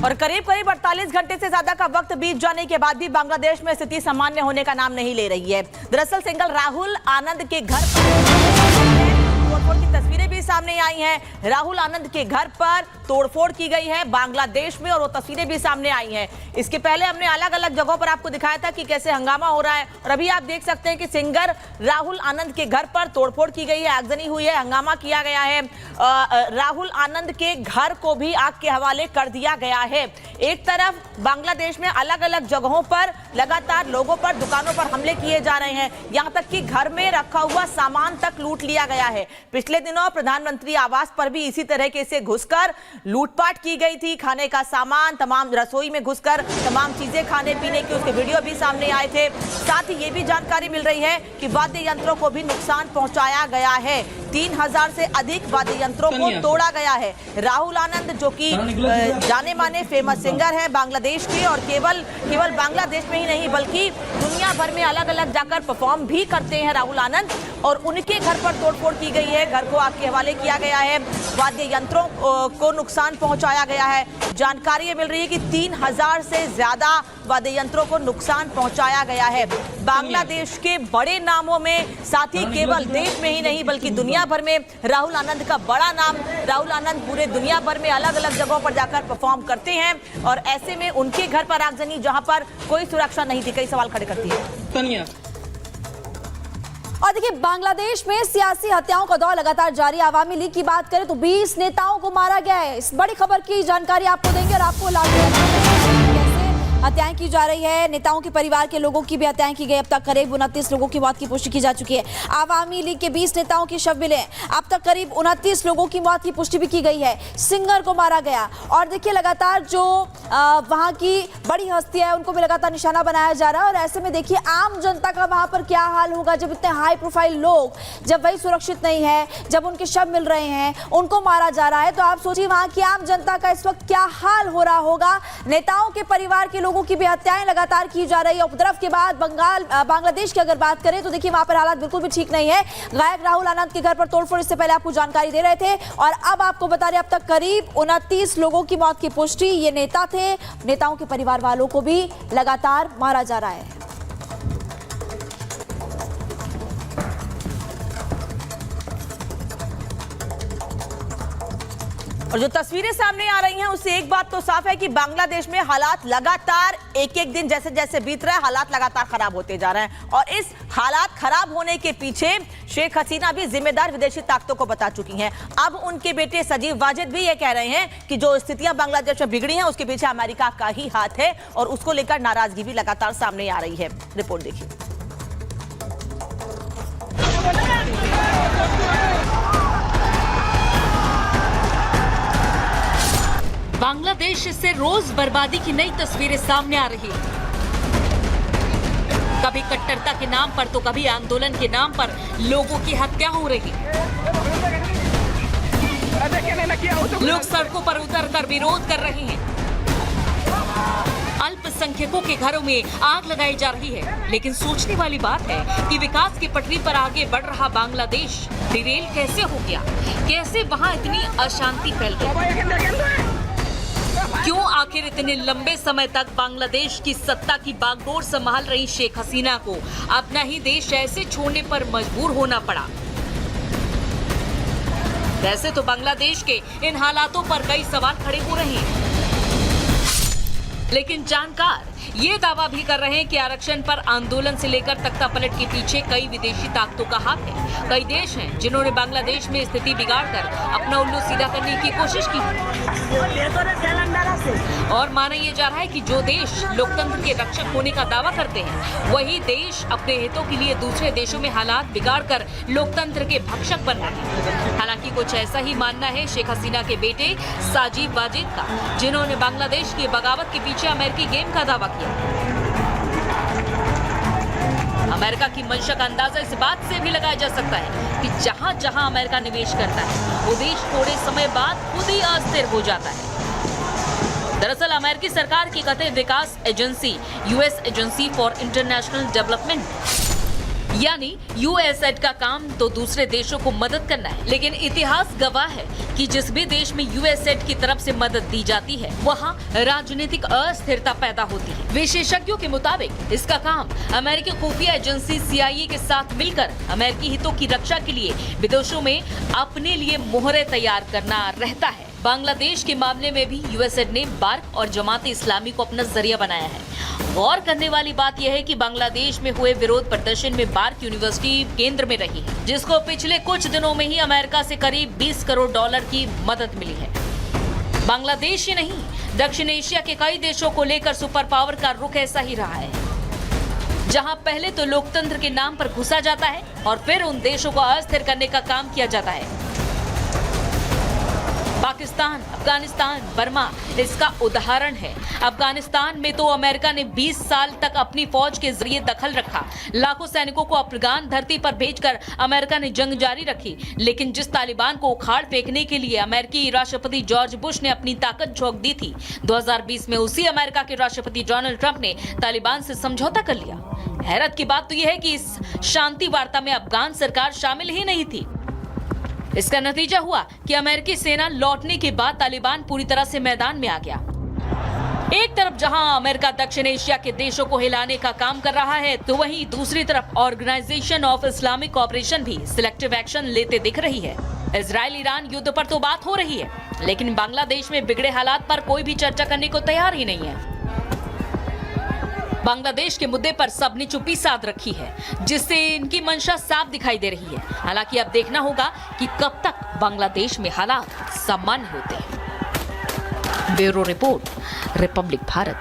और करीब 48 घंटे से ज्यादा का वक्त बीत जाने के बाद भी बांग्लादेश में स्थिति सामान्य होने का नाम नहीं ले रही है। दरअसल सिंगल राहुल आनंद के घर पर तोड़फोड़ की तस्वीरें भी सामने आई हैं। राहुल आनंद के घर पर तोड़फोड़ की गई है बांग्लादेश में और वो तस्वीरें भी सामने आई हैं। इसके पहले हमने अलग अलग जगहों पर आपको दिखाया था कि कैसे हंगामा हो रहा है और अभी आप देख सकते हैं कि सिंगर राहुल आनंद के घर पर तोड़फोड़ की गई है, आगजनी हुई है, हंगामा किया गया है। राहुल आनंद के घर को भी आग के हवाले कर दिया गया है। एक तरफ बांग्लादेश में अलग अलग जगहों पर लगातार लोगों पर, दुकानों पर हमले किए जा रहे हैं, यहां तक कि घर में रखा हुआ सामान तक लूट लिया गया है। पिछले दिनों प्रधानमंत्री आवास पर भी इसी तरह से घुसकर लूटपाट की गई थी। खाने का सामान, तमाम रसोई में घुसकर तमाम चीजें खाने पीने की, उसके वीडियो भी सामने आए थे। साथ ही ये भी जानकारी मिल रही है कि वाद्य यंत्रों को भी नुकसान पहुंचाया गया है। 3000 से अधिक वाद्य यंत्रों को तोड़ा गया है। राहुल आनंद जो कि जाने माने फेमस सिंगर है बांग्लादेश के और केवल बांग्लादेश में ही नहीं बल्कि दुनिया भर में अलग अलग जाकर परफॉर्म भी करते हैं राहुल आनंद, और उनके घर पर तोड़फोड़ की गई है। घर को आग के हवाले किया गया है, वाद्य यंत्रों को नुकसान पहुंचाया गया है। जानकारी मिल रही है कि 3000 से ज्यादा वाद्य यंत्रों को नुकसान पहुंचाया गया है। बांग्लादेश के बड़े नामों में, साथ ही केवल देश में ही नहीं बल्कि दुनिया भर में राहुल आनंद का बड़ा नाम। राहुल आनंद पूरे दुनिया भर में अलग अलग जगहों पर जाकर परफॉर्म करते हैं और ऐसे में उनके घर पर आगजनी जहां पर कोई सुरक्षा नहीं थी, कई सवाल खड़े करती है। और देखिए, बांग्लादेश में सियासी हत्याओं का दौर लगातार जारी। आवामी लीग की बात करें तो 20 नेताओं को मारा गया है। इस बड़ी खबर की जानकारी आपको देंगे और आपको हत्याएं की जा रही है। नेताओं के परिवार के लोगों की भी हत्याएं की गई। अब तक करीब 29 लोगों की मौत की पुष्टि की जा चुकी है। आवामी लीग के 20 नेताओं के शव मिले। अब तक करीब 29 लोगों की मौत की पुष्टि भी की गई है। सिंगर को मारा गया। और देखिए, लगातार जो वहां की बड़ी हस्ती है उनको भी लगातार निशाना बनाया जा रहा है। और ऐसे में देखिए, आम जनता का वहां पर क्या हाल होगा जब इतने हाई प्रोफाइल लोग, जब वही सुरक्षित नहीं है, जब उनके शव मिल रहे हैं, उनको मारा जा रहा है। तो आप सोचिए वहां की आम जनता का इस वक्त क्या हाल हो रहा होगा। नेताओं के परिवार के लोगों की भी हत्याएं लगातार की जा रही है। उपद्रव के बाद बांग्लादेश की अगर बात करें तो देखिए, वहां पर हालात बिल्कुल भी ठीक नहीं है। गायक राहुल आनंद के घर पर तोड़फोड़, इससे पहले आपको जानकारी दे रहे थे और अब आपको बता रहे, अब तक करीब 29 लोगों की मौत की पुष्टि। ये नेता थे, नेताओं के परिवार वालों को भी लगातार मारा जा रहा है। और जो तस्वीरें सामने आ रही हैं उससे एक बात तो साफ है कि बांग्लादेश में हालात लगातार एक दिन जैसे जैसे बीत रहा है, हालात लगातार खराब होते जा रहे हैं। और इस हालात खराब होने के पीछे शेख हसीना भी जिम्मेदार विदेशी ताकतों को बता चुकी हैं। अब उनके बेटे सजीव वाजिद भी ये कह रहे हैं कि जो स्थितियां बांग्लादेश में बिगड़ी हैं उसके पीछे अमेरिका का ही हाथ है और उसको लेकर नाराजगी भी लगातार सामने आ रही है। रिपोर्ट देखिए। बांग्लादेश से रोज बर्बादी की नई तस्वीरें सामने आ रही है। कभी कट्टरता के नाम पर तो कभी आंदोलन के नाम पर लोगों की हत्या हो रही है। लोग सड़कों पर उतरकर विरोध कर रहे हैं। अल्पसंख्यकों के घरों में आग लगाई जा रही है। लेकिन सोचने वाली बात है कि विकास की पटरी पर आगे बढ़ रहा बांग्लादेश डिरेल कैसे हो गया? कैसे वहां इतनी अशांति फैल गई? क्यों आखिर इतने लंबे समय तक बांग्लादेश की सत्ता की बागडोर संभाल रही शेख हसीना को अपना ही देश ऐसे छोड़ने पर मजबूर होना पड़ा? वैसे तो बांग्लादेश के इन हालातों पर कई सवाल खड़े हो रहे हैं, लेकिन जानकार ये दावा भी कर रहे हैं कि आरक्षण पर आंदोलन से लेकर तख्तापलट के पीछे कई विदेशी ताकतों का हाथ है। कई देश हैं जिन्होंने बांग्लादेश में स्थिति बिगाड़कर अपना उल्लू सीधा करने की कोशिश की। और माना यह जा रहा है कि जो देश लोकतंत्र के रक्षक होने का दावा करते हैं, वही देश अपने हितों के लिए दूसरे देशों में हालात बिगाड़कर लोकतंत्र के भक्षक बन रहे हैं। हालांकि कुछ ऐसा ही मानना है शेख हसीना के बेटे सजीव वाजिद का, जिन्होंने बांग्लादेश की बगावत के पीछे अमेरिकी गेम का दावा किया। अमेरिका की मंशा का अंदाजा इस बात से भी लगाया जा सकता है कि जहां जहां अमेरिका निवेश करता है, वो देश थोड़े समय बाद खुद ही अस्थिर हो जाता है। दरअसल अमेरिकी सरकार की कथित विकास agency US agency for international development यानी यूएसएड का काम तो दूसरे देशों को मदद करना है, लेकिन इतिहास गवाह है कि जिस भी देश में यूएसएड की तरफ से मदद दी जाती है वहाँ राजनीतिक अस्थिरता पैदा होती है। विशेषज्ञों के मुताबिक इसका काम अमेरिकी खुफिया एजेंसी CIA के साथ मिलकर अमेरिकी हितों की रक्षा के लिए विदेशों में अपने लिए मोहरे तैयार करना रहता है। बांग्लादेश के मामले में भी यूएसएड ने बार्क और जमात इस्लामी को अपना जरिया बनाया है। गौर करने वाली बात यह है कि बांग्लादेश में हुए विरोध प्रदर्शन में बार्क यूनिवर्सिटी केंद्र में रही है, जिसको पिछले कुछ दिनों में ही अमेरिका से करीब $20 करोड़ की मदद मिली है। बांग्लादेश ही नहीं, दक्षिण एशिया के कई देशों को लेकर सुपर पावर का रुख ऐसा ही रहा है, जहां पहले तो लोकतंत्र के नाम पर घुसा जाता है और फिर उन देशों को अस्थिर करने का काम किया जाता है। पाकिस्तान, अफगानिस्तान, बर्मा इसका उदाहरण है। अफगानिस्तान में तो अमेरिका ने 20 साल तक अपनी फौज के जरिए दखल रखा। लाखों सैनिकों को अफगान धरती पर भेजकर अमेरिका ने जंग जारी रखी, लेकिन जिस तालिबान को उखाड़ फेंकने के लिए अमेरिकी राष्ट्रपति जॉर्ज बुश ने अपनी ताकत झोंक दी थी, 2020 में उसी अमेरिका के राष्ट्रपति डोनाल्ड ट्रंप ने तालिबान से समझौता कर लिया। हैरत की बात तो यह है कि इस शांति वार्ता में अफगान सरकार शामिल ही नहीं थी। इसका नतीजा हुआ कि अमेरिकी सेना लौटने के बाद तालिबान पूरी तरह से मैदान में आ गया। एक तरफ जहां अमेरिका दक्षिण एशिया के देशों को हिलाने का काम कर रहा है, तो वहीं दूसरी तरफ ऑर्गेनाइजेशन ऑफ इस्लामिक कोऑपरेशन भी सिलेक्टिव एक्शन लेते दिख रही है। इजराइल ईरान युद्ध पर तो बात हो रही है, लेकिन बांग्लादेश में बिगड़े हालात पर कोई भी चर्चा करने को तैयार ही नहीं है। बांग्लादेश के मुद्दे पर सबने चुप्पी साध रखी है, जिससे इनकी मंशा साफ दिखाई दे रही है। हालांकि अब देखना होगा कि कब तक बांग्लादेश में हालात सामान्य होते हैं। Bureau report, Republic Bharat.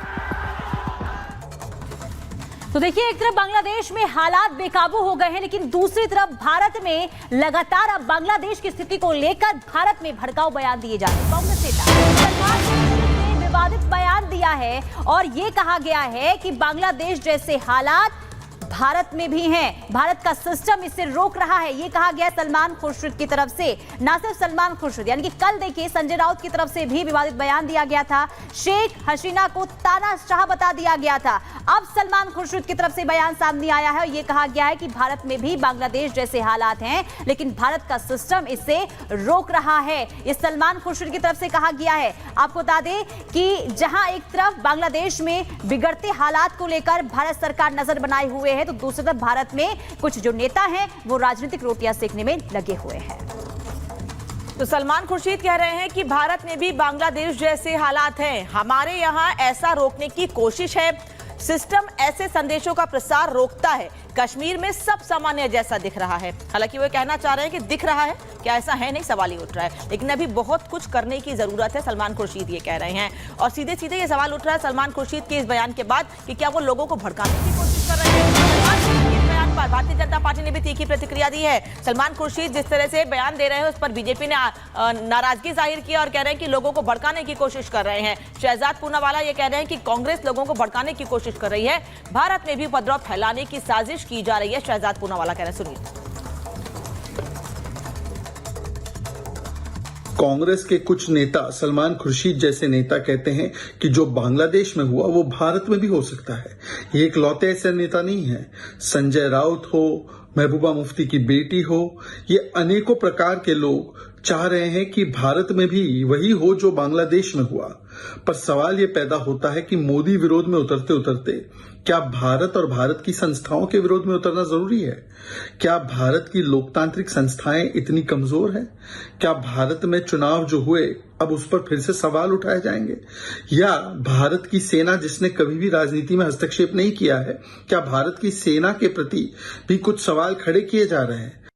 तो देखिए, एक तरफ बांग्लादेश में हालात बेकाबू हो गए हैं, लेकिन दूसरी तरफ भारत में लगातार अब बांग्लादेश की स्थिति को लेकर भारत में भड़काऊ बयान दिए जा रहे हैं। कांग्रेस नेता विवादित बयान दिया है और ये कहा गया है कि बांग्लादेश जैसे हालात भारत में भी हैं, भारत का सिस्टम इसे रोक रहा है। ये कहा गया सलमान खुर्शीद की तरफ से। ना सिर्फ सलमान खुर्शीद, यानी कि कल देखिए संजय राउत की तरफ से भी विवादित बयान दिया गया था। शेख हसीना को तानाशाह बता दिया गया था। अब सलमान खुर्शीद की तरफ से बयान सामने आया है और ये कहा गया है कि भारत में भी बांग्लादेश जैसे हालात हैं, लेकिन भारत का सिस्टम इसे रोक रहा है। ये सलमान खुर्शीद की तरफ से कहा गया है। आपको बता दें कि जहां एक तरफ बांग्लादेश में बिगड़ते हालात को लेकर भारत सरकार नजर बनाए हुए है, तो दूसरी तरफ भारत में कुछ जो नेता हैं वो राजनीतिक रोटियां सेकने में लगे हुए हैं। तो सलमान खुर्शीद कह रहे हैं कि भारत में भी बांग्लादेश जैसे हालात हैं, हमारे यहाँ ऐसा रोकने की कोशिश है, सिस्टम ऐसे संदेशों का प्रसार रोकता है। कश्मीर में सब सामान्य जैसा दिख रहा है। हालांकि वो कहना चाह रहे हैं कि दिख रहा है, क्या ऐसा है नहीं, सवाल ही उठ रहा है। लेकिन अभी बहुत कुछ करने की जरूरत है, सलमान खुर्शीद ये कह रहे हैं। और सीधे सीधे ये सवाल उठ रहा है सलमान खुर्शीद के इस बयान के बाद कि क्या वो लोगों को भड़काने की कोशिश कर रहे हैं। इस बयान पर भारतीय जनता पार्टी ने भी तीखी प्रतिक्रिया दी है। सलमान खुर्शीद जिस तरह से बयान दे रहे हैं उस पर बीजेपी ने नाराजगी जाहिर की और कह रहे हैं कि लोगों को भड़काने की कोशिश कर रहे हैं। शहजाद पूनावाला ये कह रहे हैं कि कांग्रेस लोगों को भड़काने की कोशिश कर रही है, भारत में भी उपद्रव फैलाने की साजिश की जा रही है। शहजाद पूनावाला कह रहे हैं, सुनिए। कांग्रेस के कुछ नेता, सलमान खुर्शीद जैसे नेता कहते हैं कि जो बांग्लादेश में हुआ वो भारत में भी हो सकता है। ये एक लौते ऐसे नेता नहीं है। संजय राउत हो, महबूबा मुफ्ती की बेटी हो, ये अनेकों प्रकार के लोग चाह रहे हैं कि भारत में भी वही हो जो बांग्लादेश में हुआ। पर सवाल ये पैदा होता है कि मोदी विरोध में उतरते उतरते क्या भारत और भारत की संस्थाओं के विरोध में उतरना जरूरी है? क्या भारत की लोकतांत्रिक संस्थाएं इतनी कमजोर हैं? क्या भारत में चुनाव जो हुए अब उस पर फिर से सवाल उठाए जाएंगे? या भारत की सेना जिसने कभी भी राजनीति में हस्तक्षेप नहीं किया है, क्या भारत की सेना के प्रति भी कुछ सवाल खड़े किए जा रहे हैं?